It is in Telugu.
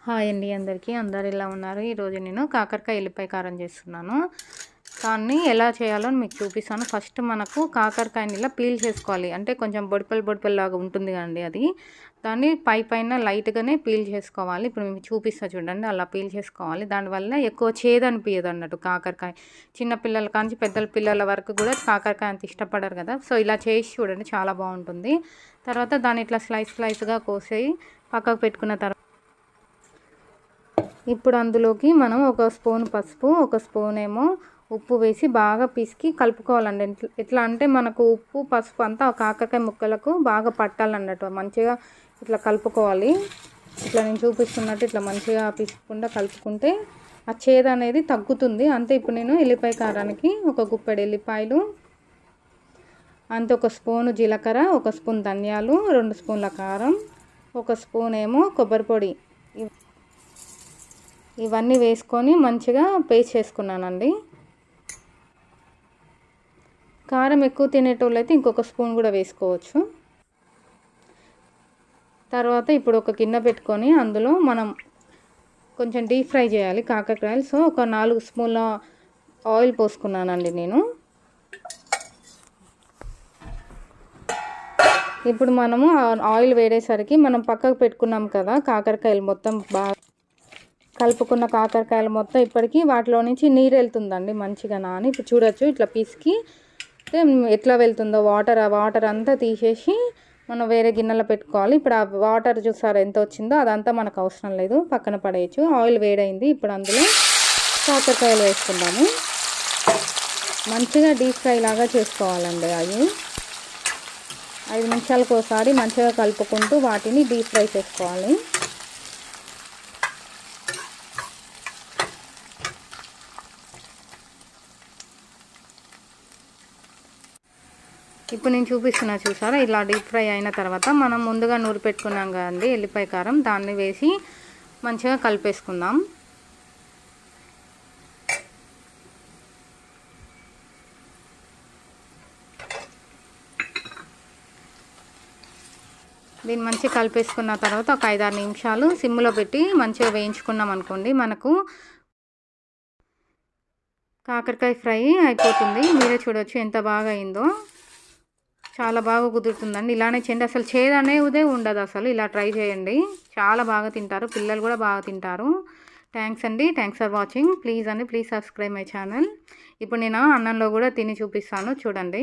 హాయ్ అండి అందరికీ. అందరు ఎలా ఉన్నారు? ఈరోజు నేను కాకరకాయ ఎల్లిపాయ కారం చేస్తున్నాను. దాన్ని ఎలా చేయాలో మీకు చూపిస్తాను. ఫస్ట్ మనకు కాకరకాయని ఇలా పీల్ చేసుకోవాలి. అంటే కొంచెం బొడిపల్లాగా ఉంటుంది కదండి అది. దాన్ని పైన లైట్గానే పీల్ చేసుకోవాలి. ఇప్పుడు మీకు చూపిస్తా చూడండి, అలా పీల్ చేసుకోవాలి. దానివల్ల ఎక్కువ చేదు అనిపించదు అన్నట్టు కాకరకాయ. చిన్నపిల్లల కాంచి పెద్దల పిల్లల వరకు కూడా కాకరకాయ అంత ఇష్టపడరు కదా. సో ఇలా చేసి చూడండి, చాలా బాగుంటుంది. తర్వాత దాన్ని ఇట్లా స్లైస్గా కోసేయి పక్కకు పెట్టుకున్న తర్వాత ఇప్పుడు అందులోకి మనం ఒక స్పూన్ పసుపు, ఒక స్పూన్ ఏమో ఉప్పు వేసి బాగా పిసికి కలుపుకోవాలండి. ఎట్లా అంటే మనకు ఉప్పు పసుపు అంతా కాకరకాయ ముక్కలకు బాగా పట్టాలన్నట్టు మంచిగా ఇట్లా కలుపుకోవాలి. ఇట్లా నేను చూపిస్తున్నట్టు ఇట్లా మంచిగా పిసుకుండా కలుపుకుంటే ఆ చేదు అనేది తగ్గుతుంది. అంతే. ఇప్పుడు నేను ఎల్లిపాయ కారానికి ఒక గుప్పెడు ఎల్లిపాయలు, అంతే ఒక స్పూను జీలకర్ర, ఒక స్పూన్ ధనియాలు, 2 స్పూన్ల కారం, ఒక స్పూన్ ఏమో కొబ్బరి పొడి, ఇవన్నీ వేసుకొని మంచిగా పేస్ట్ చేసుకున్నానండి. కారం ఎక్కువ తినేటోళ్ళు అయితే ఇంకొక స్పూన్ కూడా వేసుకోవచ్చు. తర్వాత ఇప్పుడు ఒక గిన్నె పెట్టుకొని అందులో మనం కొంచెం డీప్ ఫ్రై చేయాలి కాకరకాయలు. సో ఒక 4 స్పూన్ల ఆయిల్ పోసుకున్నానండి నేను. ఇప్పుడు మనము ఆయిల్ వేడేసరికి మనం పక్కకు పెట్టుకున్నాం కదా కాకరకాయలు మొత్తం బాగా కలుపుకున్న కాకరకాయలు మొత్తం ఇప్పటికీ వాటిలో నుంచి నీరు వెళ్తుందండి మంచిగా నాని. ఇప్పుడు చూడొచ్చు ఇట్లా పిసికి ఎట్లా వెళ్తుందో వాటర్ అంతా తీసేసి మనం వేరే గిన్నెలో పెట్టుకోవాలి. ఇప్పుడు ఆ వాటర్ చూసారు ఎంత వచ్చిందో, అదంతా మనకు అవసరం లేదు, పక్కన పడేయచ్చు. ఆయిల్ వేడైంది. ఇప్పుడు అందులో కాకరకాయలు వేసుకుందాము. మంచిగా డీప్ ఫ్రై లాగా చేసుకోవాలండి. అవి 5 నిమిషాలకు ఒకసారి మంచిగా కలుపుకుంటూ వాటిని డీప్ ఫ్రై చేసుకోవాలి. ఇప్పుడు నేను చూపిస్తున్నా చూసారా, ఇలా డీప్ ఫ్రై అయిన తర్వాత మనం ముందుగా నూరి పెట్టుకున్నాం కదండి ఎల్లిపాయ కారం, దాన్ని వేసి మంచిగా కలిపేసుకుందాం. దీన్ని మంచిగా కలిపేసుకున్న తర్వాత ఒక 5-6 నిమిషాలు సిమ్లో పెట్టి మంచిగా వేయించుకున్నాం అనుకోండి, మనకు కాకరకాయ ఫ్రై అయిపోతుంది. మీరే చూడవచ్చు ఎంత బాగా అయిందో. చాలా బాగా కుదురుతుందండి. ఇలానే చేయండి, అసలు చేదు అనేదే ఉండదు. అసలు ఇలా ట్రై చేయండి, చాలా బాగా తింటారు, పిల్లలు కూడా బాగా తింటారు. థ్యాంక్స్ అండి. Thanks for watching. Please subscribe my channel. ఇప్పుడు నేను అన్నంలో కూడా తిని చూపిస్తాను చూడండి.